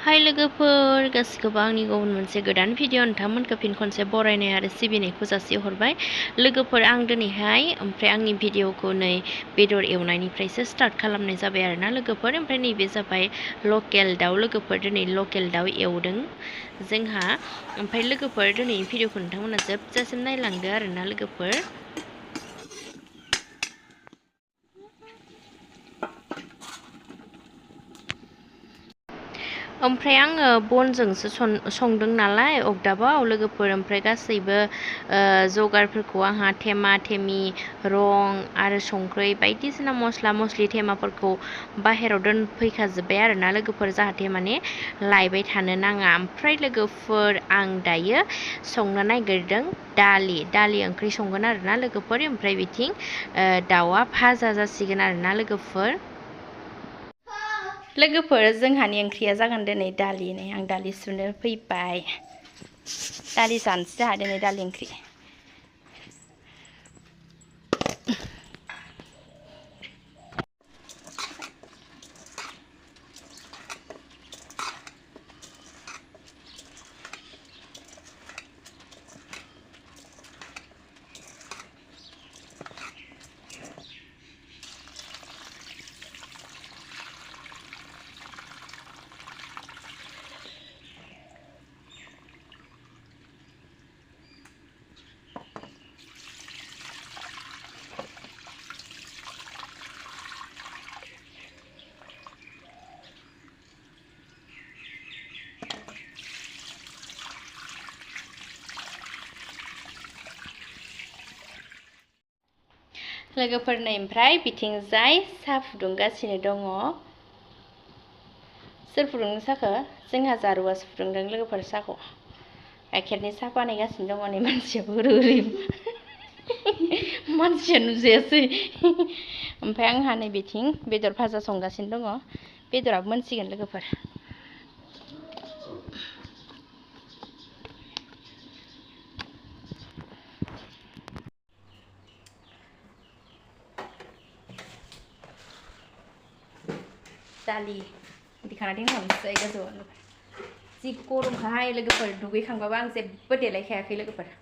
हाय लोगोफोर गासिखौबो आंनि गुबुन मोनसे गोदान भिडिअ नोंथांमोनखौ फिन खनसे बरायनाय आरो सिबिनायखौ जासिहरबाय लोगोफोर आं दिनैहाय ओमफ्राय आंनि भिडिअखौ नै बेदर एवनायनिफ्रायसो स्टार्ट खालामनाय जाबाय आरोना लोगोफोर ओमफ्राय नैबे जाबाय लकेल दाउ लोगोफोर दिनै लकेल दाउ एवदों जोंहा ओमफ्राय लोगोफोर दिनैनि भिडिअखौ नोंथांमोना जोबजासिम नायलांदो आरोना लोगोफोर ओमफ्राय आङो बनजोंसो संदों नालाय अगदाबाव लोगोफोर ओमफ्राय गासैबो जगारफोरखौ आंहा थेमा थेमि रं आरो संख्रै बायदिसिना मस्ला मस्लि थेमाफोरखौ बाहेराव दोनफैखाजोब्बाय आरोना लोगोफोर जाहाथे माने लायबाय थानो नाङा ओमफ्राय लोगोफोर आं दायो संनो नागिरदों दालि ओंख्रि संगोन आरोना लोगोफोर ओमफ्राय बिथिं दाउआ भाजा जासिगोन आरोना लोगोफोर जोंहानि ओंख्रिया जागोन दिनै दालि नै आं दालि सुनो फैबाय दालि जानोसै जोंहा दिनै दालि ओंख्रि लोगोफोर नै ओमफ्राय बिथिंजाय साहा फुदुंगासिनो दङ सोर फुदुंदों साहाखौ जोंहा जारुवासो फुदुंदों लोगोफोर साहाखौ गाइखेरनि साहा बानायगासिनो दङ नै मानसियाबो ओरै मानसिया नुजायासै ओमफ्राय आंहा नै बिथिं बेदर भाजा संगासिनो दङ बेदराबो मोनसिगोन लोगोफोर दालि दिखांना दोनखानोसै गोजौआव जि गरमखाहाय लोगोफोर दुगैखांबाबो आं जेबो देलायखायाखै लोगोफोर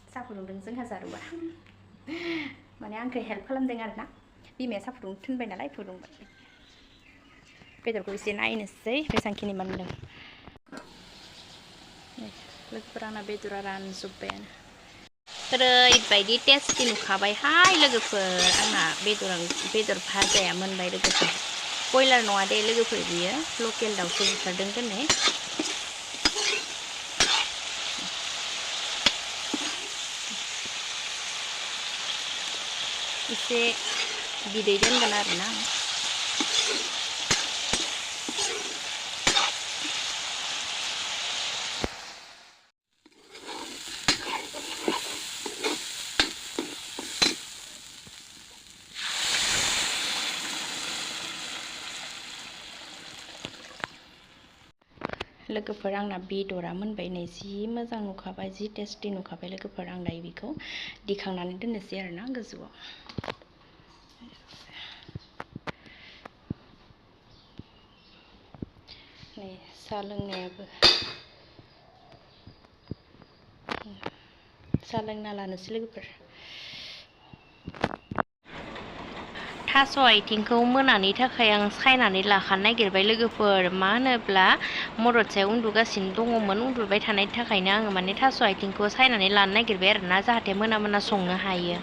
साहा फुदुंदों जोंहा जारुवा माने आंखौ हेल्प खालामदों आरोना बिमाया साहा फुदुंनो थिनबाय नालाय फुदुंबाय बेदरखौ एसे नायनोसै बेसांखिनि मोनदों लोगोफोर आंना बेदरा रानजोब्बायानो ओरैबायदि टेस्टि नुखाबायहाय लोगोफोर आंना बेदर भाजाया मोनबाय लोगोफोर बयलार नङा दे लोगोफोर बियो लकेल दाउसो बुथारदों दिनै एसे बिदै दोनगोन आरोना लोगोफोर आंना बेदरा मोनबाय नै जि मोजां नुखाबाय जि टेस्टि नुखाबाय लोगोफोर आं दायो बेखौ दिखांनानै दोननोसै आरोना गोजौआव नै साहा लोंनायाबो साहा लोंना लानोसै लोगोफोर थास' आथिंखौ मोनानि थाखाय आं सायनानै लाखानो नागिरबाय लोगोफोर मा होनोब्ला मददसाया उन्दुगासिनो दङमोन उन्दुबाय थानायनि थाखायनो आङो माने थास' आथिंखौ सायनानै लानो नागिरबाय आरोना जाहाथे मोना संनो हायो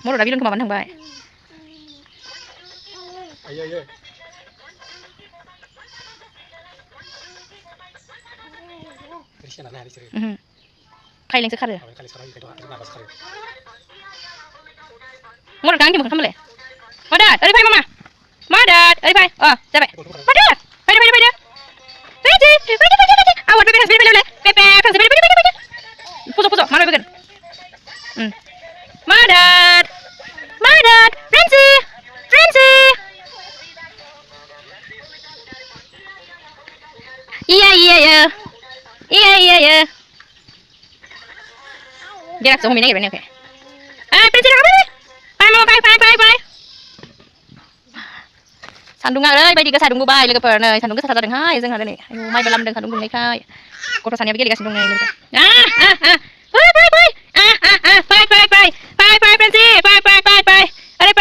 मददा बिलन खोमाबानो थांबाय आयो रिसियाना ना रिसिया खाइलेंसो खारो खालि सारा इखायथ' नाबासो खारो मदद आंनि मोखां खालामलाय मदद ओरै फै मामा मदद ओरै फै जाबाय मदद फैदो awat bebe has bebe bebe Francis bebe puso mana bebe Madad Francis iya dia langsung minum air oke Francis bye Sandungan bayi ke sandung bubai lagi pernah sandung ke salah dengai zeng ada ni mai balam dengan sandung dengai kai kotor sanya begini sandung dengai bye Francis bye ada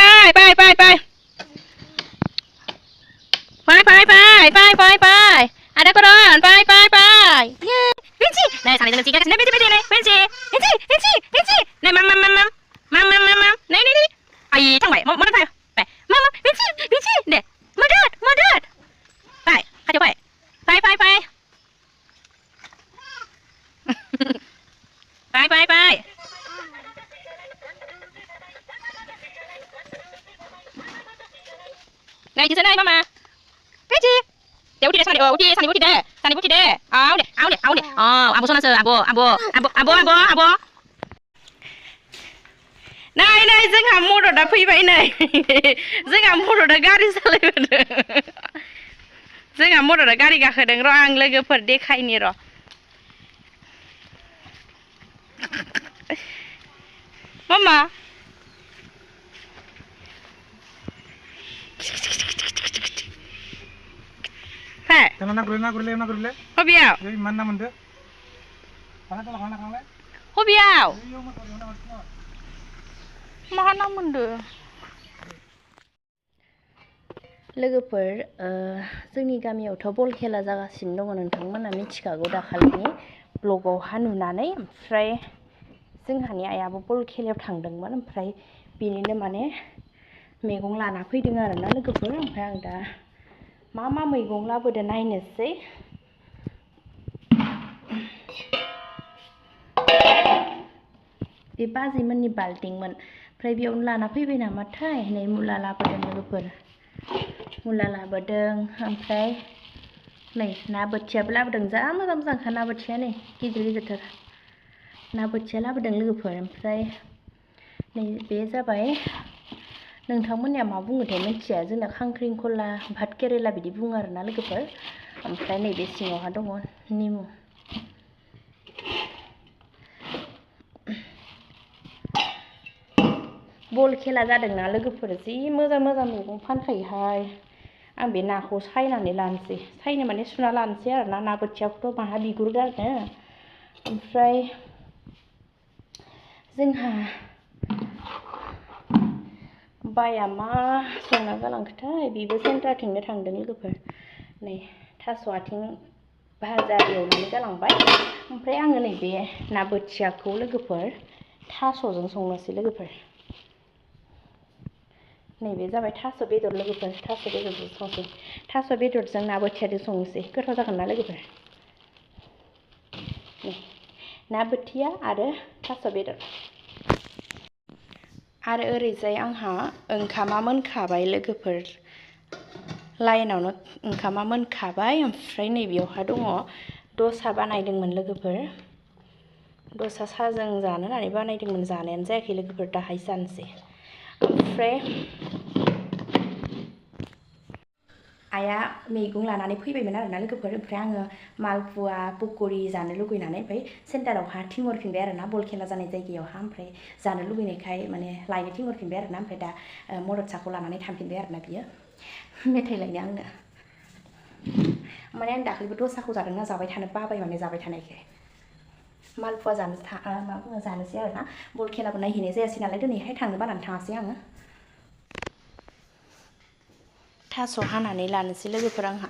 bye ada koron bye yeah Francis nah sana jalan tiga kesana Francis nah mam nah ayi thang baik mau mana tayo mama Francis deh Madad Bye Ayo bye Bye Này chị này mama Cái gì Để uti deh Sani uti deh Áo deh Abo sana se abo Này जोंहा मददा फैबाय नै जोंहा मददा गारि सालायबोदों जोंहा मददा गारि गाखोदों र' आं लोगोफोर देखायनि र' मामा Pak na gurile Hobiau mana mende kana Hobiau Mana mende लोगोफोर जोंनि गामियावथ' बल खेला जागासिनो दङ नोंथांमोना मिथिखागौ दाखालिनि ब्लगावहा नुनानै ओमफ्राय जोंहानि आइयाबो बल खेलायाव थांदोंमोन ओमफ्राय बेनिनो माने मैगं लाना फैदों आरोना लोगोफोर ओमफ्राय आं दा मा मैगं लाबोदो नायनोसै बे बाजैमोननि बाल्टिंमोन ओमफ्राय बेयावनो लाना फैबाय नामाथाय नै मुला लाबोदों लोगोफोर मुला लाबोदों ओमफ्राय नै ना बोथियाबो लाबोदों जा मोजांखा ना बोथिया नै गिदिरथार ना बोथिया लाबोदों लोगोफोर ओमफ्राय नै बे जाबाय नोंथांमोननिया मा बुङोथाय मिथिया जोंना खांख्रिंखला भात केरेला बिदि बुङो आरोना लोगोफोर ओमफ्राय नैबे सिङावहा दङ निमु बल खेला जादोंना लोगोफोर जि मोजां मैगं फानखायोहाय आं बे नाखौ सायनानै लानोसै सायनो माने सुना लानोसै आरोना ना बोथियाखौथ' माहा बिगुर गारनो ओमफ्राय जोंहा बाया मा संना गालांखोथाय बेबो सेन्टारथिंनो थांदों लोगोफोर नै थास' आथिं भाजा एवनानै गालांबाय ओमफ्राय आङो नैबे ना बोथियाखौ लोगोफोर थास'जों संनोसै लोगोफोर नैबे जाबाय थास' बेदर लोगोफोर थास' बेदरजों संसै थास' बेदरजों ना बोथियाजों संनोसै गोथाव जागोन ना लोगोफोर ना बोथिया आरो थास' बेदर आरो ओरैजाय आंहा ओंखामा मोनखाबाय लोगोफोर लाइनावनो ओंखामा मोनखाबाय ओमफ्राय नैबेयावहा दङ दसा बानायदोंमोन लोगोफोर दसा साजों जानो होननानै बानायदोंमोन जानायानो जायाखै लोगोफोर दाहाय जानोसै ओमफ्राय आइया मैगं लानानै फैबायमोन आरोना लोगोफोर ओमफ्राय आङो मालपुवा पक'रि जानो लुगैनानै ओमफ्राय सेन्टारावहा थिनहरफिनबाय आरोना बल खेला जानाय जायगायावहा ओमफ्राय जानो लुगैनायखाय माने लायनो थिनहरफिनबाय आरोना ओमफ्राय दा मदद साखौ लानानै थांफिनबाय आरोना बियो मेथाइ लायनो आंनो माने आं दाखालिबो दसाखौ जादोंना जाबाय थानो बाबाय माने जाबाय थानायखाय मालपुवा जानोसै आरोना बल खेलाबो नायहैनाय जायासै नालाय दिनैहाय थांनो बानानै थाङासै आङो थास' हानानै लानोसै लोगोफोर आंहा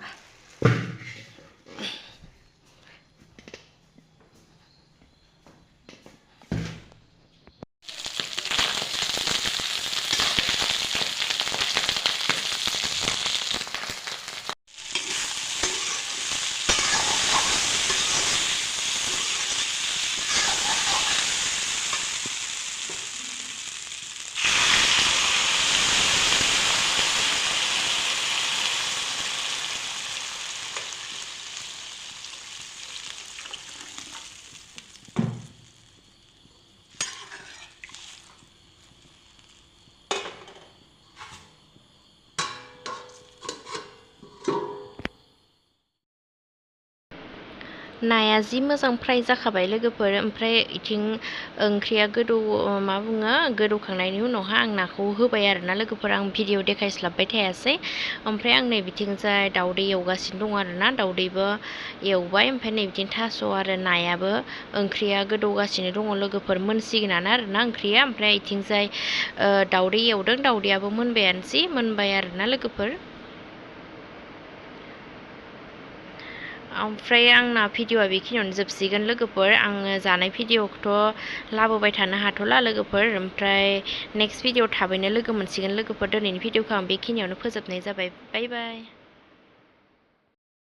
नाया जि मोजां फ्राय जाखाबाय लोगोफोर ओमफ्राय इथिं ओंख्रिया मा बुङो गोदौखांनायनि उनावहा आं नाखौ होबाय आरोना लोगोफोर आं भिडिअ देखायस्लाबबाय थायासै ओमफ्राय आं नै बिथिंजाय दाउदै एवगासिनो दं आरोना दाउदैबो एवबाय ओमफ्राय नै बिथिं थास' आरो नायाबो ओंख्रिया गोदौगासिनो दङ लोगोफोर मोनसिगोनानो आरोना ओंख्रिया ओमफ्राय इथिंजाय दाउदै एवदों दाउदैयाबो मोनबायानोसै मोनबाय आरोना लोगोफोर ओमफ्राय आंना भिडिअआ बेखिनियावनो जोबसिगोन लोगोफोर आङो जानाय भिडिअखौथ' लाबोबाय थानो हाथ'ला लोगोफोर ओमफ्राय नेक्स्ट भिडिअ थाबैनो लोगो मोनसिगोन लोगोफोर दिनैनि भिडिअखौ आं बेखिनियावनो फोजोबनाय जाबाय बाय बाय